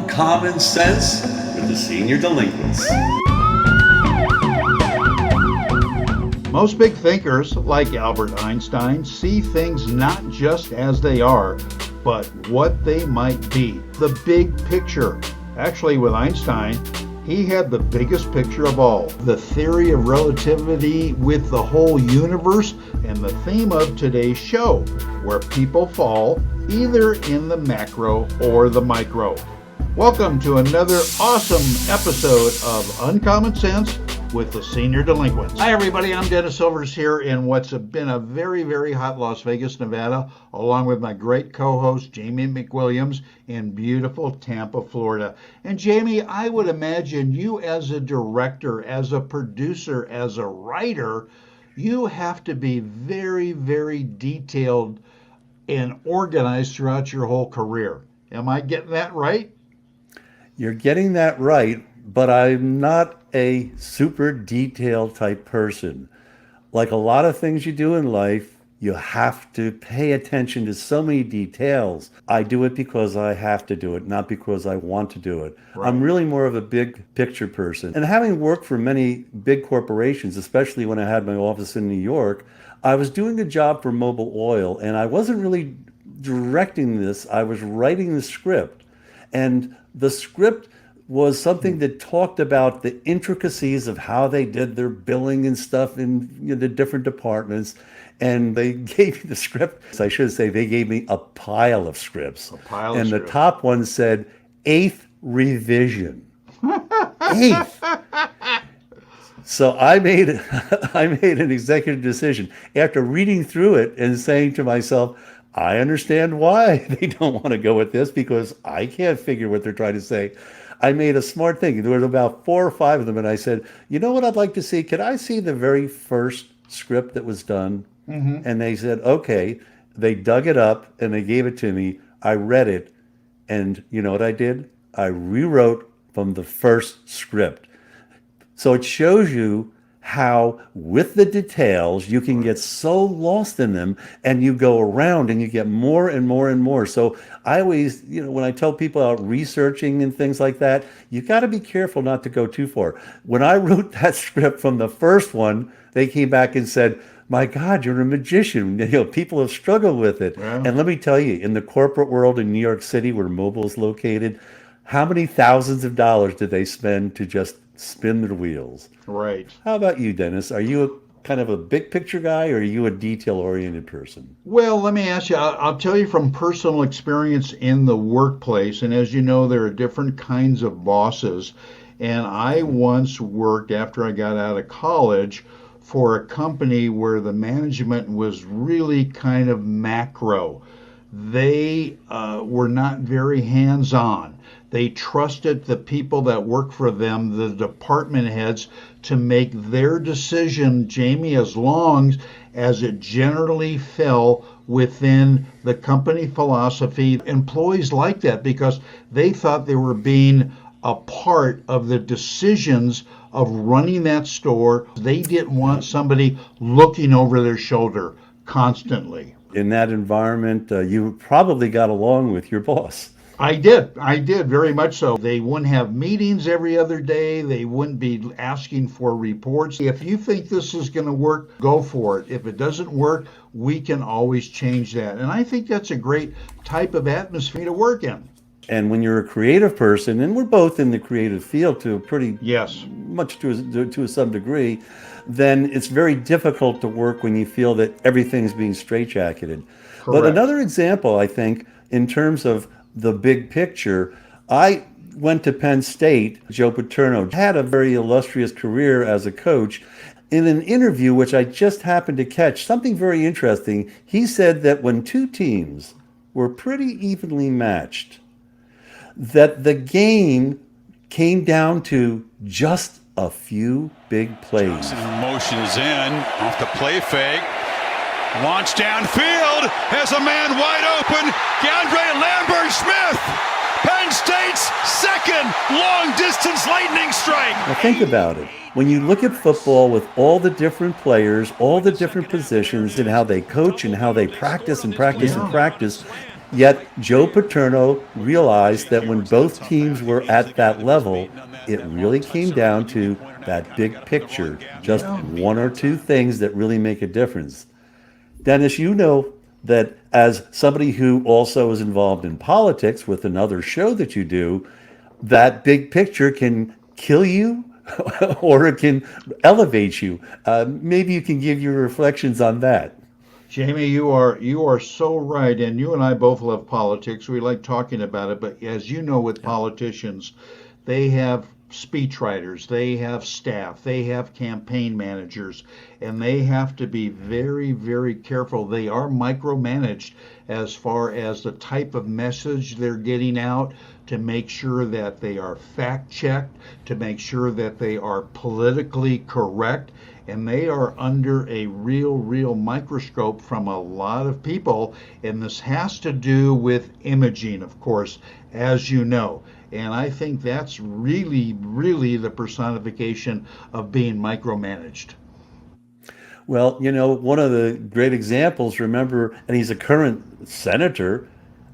Uncommon Sense with the Senior Delinquents. Most big thinkers, like Albert Einstein, see things not just as they are, but what they might be. The big picture. Actually, with Einstein, he had the biggest picture of all. The theory of relativity with the whole universe, and the theme of today's show, where people fall either in the macro or the micro. Welcome to another awesome episode of Uncommon Sense with the Senior Delinquents. Hi everybody, I'm Dennis Silvers here in what's been a very, very hot Las Vegas, Nevada, along with my great co-host Jamie McWilliams in beautiful Tampa, Florida. And Jamie, I would imagine you as a director, as a producer, as a writer, you have to be very, very detailed and organized throughout your whole career. Am I getting that right? You're getting that right, but I'm not a super detailed type person. Like a lot of things you do in life, you have to pay attention to so many details. I do it because I have to do it, not because I want to do it. Right. I'm really more of a big picture person. And having worked for many big corporations, especially when I had my office in New York, I was doing a job for Mobil Oil, and I wasn't really directing this. I was writing the script. And the script was something that talked about the intricacies of how they did their billing and stuff in the different departments. And they gave me the script. So I should say they gave me a pile of scripts. And the top one said, 8th revision. 8th. So I made an executive decision after reading through it and saying to myself, I understand why they don't want to go with this because I can't figure what they're trying to say. I made a smart thing. There were about 4 or 5 of them, and I said, you know what I'd like to see? Can I see the very first script that was done? Mm-hmm. And they said, okay. They dug it up, and they gave it to me. I read it, and you know what I did? I rewrote from the first script. So it shows you how, with the details, you can get so lost in them and you go around and you get more and more and more. So I always, when I tell people about researching and things like that, you got to be careful not to go too far. When I wrote that script from the first one, they came back and said, my God, you're a magician. People have struggled with it. Wow. And let me tell you, in the corporate world in New York City, where Mobil is located, how many thousands of dollars did they spend to just spin their wheels? Right. How about you, Dennis? Are you a kind of a big picture guy, or are you a detail-oriented person? Well, let me ask you, I'll tell you from personal experience in the workplace, and as you know, there are different kinds of bosses, and I once worked, after I got out of college, for a company where the management was really kind of macro. They were not very hands-on. They trusted the people that work for them, the department heads, to make their decision, Jamie, as long as it generally fell within the company philosophy. Employees liked that because they thought they were being a part of the decisions of running that store. They didn't want somebody looking over their shoulder constantly. In that environment, you probably got along with your boss. I did very much so. They wouldn't have meetings every other day. They wouldn't be asking for reports. If you think this is going to work, go for it. If it doesn't work, we can always change that. And I think that's a great type of atmosphere to work in. And when you're a creative person, and we're both in the creative field to a pretty much to some degree, then it's very difficult to work when you feel that everything's being straitjacketed. Correct. But another example, I think, in terms of the big picture, I went to Penn State. Joe Paterno had a very illustrious career as a coach. In an interview, which I just happened to catch, something very interesting, he said that when 2 teams were pretty evenly matched, that the game came down to just a few big plays. Johnson motion is in, off the play fake. Launch downfield, has a man wide open, DeAndre Lambert-Smith, Penn State's second long-distance lightning strike. Now think about it. When you look at football with all the different players, all the different positions, and how they coach and how they practice and practice and practice, Yet Joe Paterno realized that when both teams were at that level, it really came down to that big picture, just one or two things that really make a difference. Dennis, you know that as somebody who also is involved in politics with another show that you do, that big picture can kill you or it can elevate you. Maybe you can give your reflections on that. Jamie, you are so right, and you and I both love politics. We like talking about it, but as you know, with politicians, they have speechwriters, they have staff, they have campaign managers, and they have to be very, very careful. They are micromanaged as far as the type of message they're getting out, to make sure that they are fact checked, to make sure that they are politically correct, and they are under a real microscope from a lot of people. And this has to do with imaging, of course, as you know. And I think that's really the personification of being micromanaged. Well, you know, one of the great examples, remember, and he's a current senator,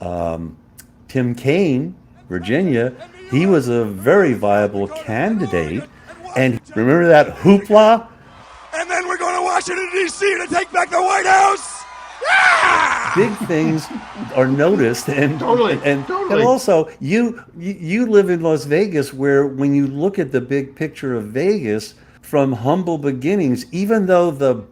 Tim Kaine, Virginia, he was a very viable candidate. And remember that hoopla? And then we're going to Washington, D.C. to take back the White House. Yeah! Big things are noticed, and Totally. and also you live in Las Vegas, where when you look at the big picture of Vegas from humble beginnings, even though the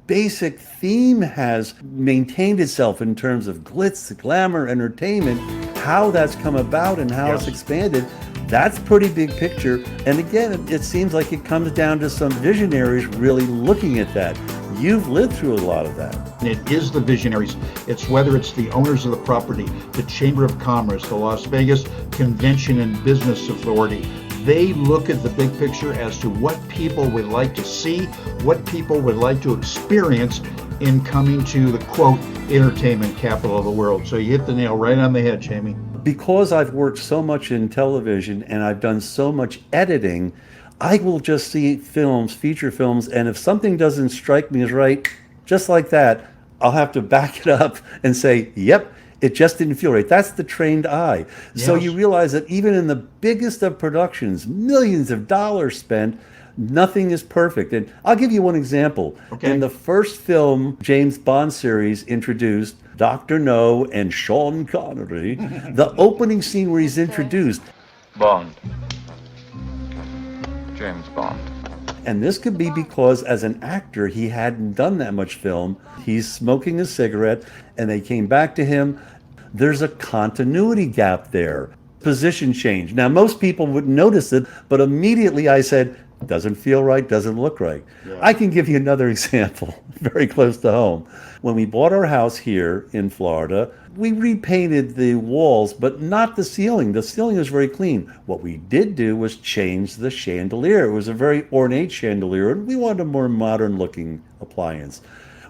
basic theme has maintained itself in terms of glitz, glamour, entertainment, how that's come about and how it's expanded, that's pretty big picture. And again, it seems like it comes down to some visionaries really looking at that. You've lived through a lot of that. And it is the visionaries. It's whether it's the owners of the property, the Chamber of Commerce, the Las Vegas Convention and Business Authority. They look at the big picture as to what people would like to see, what people would like to experience in coming to the, quote, entertainment capital of the world. So you hit the nail right on the head, Jamie. Because I've worked so much in television and I've done so much editing, I will just see films, feature films, and if something doesn't strike me as right, just like that, I'll have to back it up and say, yep, it just didn't feel right. That's the trained eye. So you realize that even in the biggest of productions, millions of dollars spent, nothing is perfect. And I'll give you one example. Okay. In the first film James Bond series introduced Dr. No and Sean Connery, the opening scene where he's introduced, Bond. James Bond. and this could be because as an actor, he hadn't done that much film. He's smoking a cigarette, and they came back to him. There's a continuity gap there. Position change. Now, most people wouldn't notice it, but immediately I said, doesn't feel right, doesn't look right. I can give you another example, very close to home. When we bought our house here in Florida, we repainted the walls, but not the ceiling. The ceiling was very clean. What we did do was change the chandelier. It was a very ornate chandelier, and we wanted a more modern looking appliance.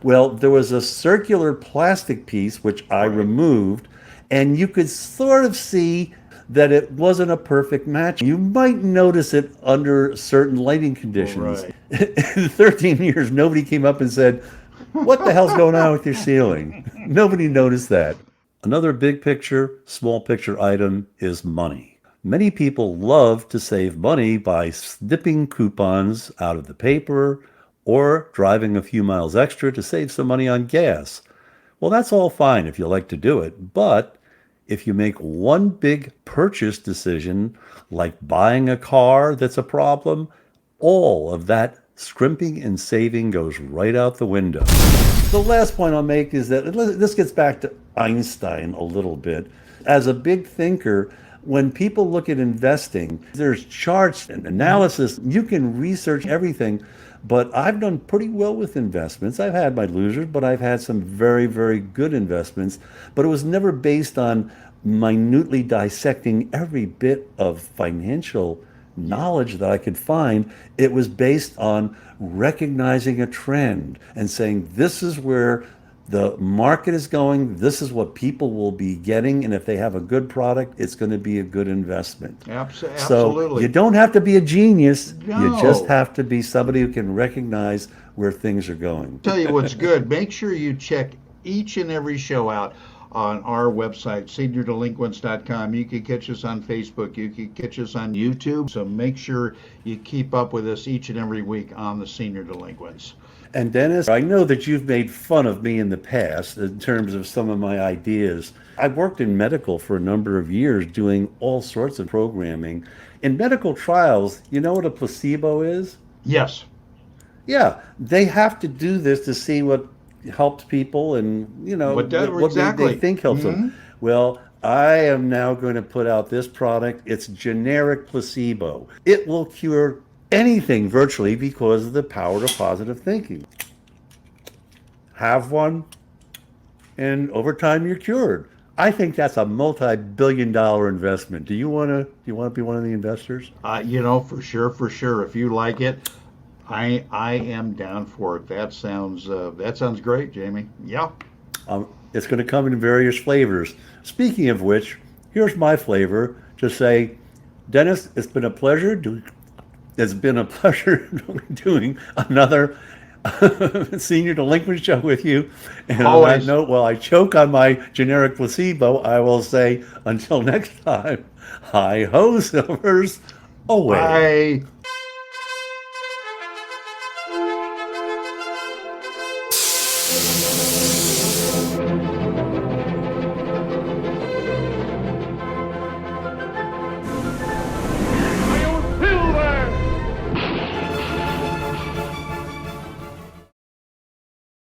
Well, there was a circular plastic piece, which I removed, and you could sort of see that it wasn't a perfect match. You might notice it under certain lighting conditions. Right. In 13 years, nobody came up and said, what the hell's going on with your ceiling? Nobody noticed that. Another big picture, small picture item is money. Many people love to save money by snipping coupons out of the paper or driving a few miles extra to save some money on gas. Well, that's all fine if you like to do it, but if you make one big purchase decision, like buying a car that's a problem, all of that scrimping and saving goes right out the window. The last point I'll make is that this gets back to Einstein a little bit. As a big thinker, when people look at investing, there's charts and analysis. You can research everything, but I've done pretty well with investments. I've had my losers, but I've had some very, very good investments. But it was never based on minutely dissecting every bit of financial knowledge that I could find. It was based on recognizing a trend and saying, this is where the market is going, this is what people will be getting, and if they have a good product, it's going to be a good investment. Absolutely. So you don't have to be a genius, No. you just have to be somebody who can recognize where things are going. Tell you what's good. Make sure you check each and every show out. on our website, seniordelinquents.com. You can catch us on Facebook. You can catch us on YouTube. So make sure you keep up with us each and every week on the Senior Delinquents. And Dennis, I know that you've made fun of me in the past in terms of some of my ideas. I've worked in medical for a number of years doing all sorts of programming. In medical trials, you know what a placebo is? Yes. Yeah, they have to do this to see what helps people and, what exactly. they think helps them. Well, I am now going to put out this product. It's generic placebo. It will cure anything virtually because of the power of positive thinking. Have one, and over time you're cured. I think that's a multi-billion-dollar investment. Do you want to be one of the investors? For sure. If you like it, I am down for it. That sounds great, Jamie. Yeah. It's going to come in various flavors. Speaking of which, here's my flavor to say, Dennis, it's been a pleasure doing another Senior Delinquent show with you. And on that note, while I choke on my generic placebo, I will say, until next time, hi ho, Silvers, away. Bye.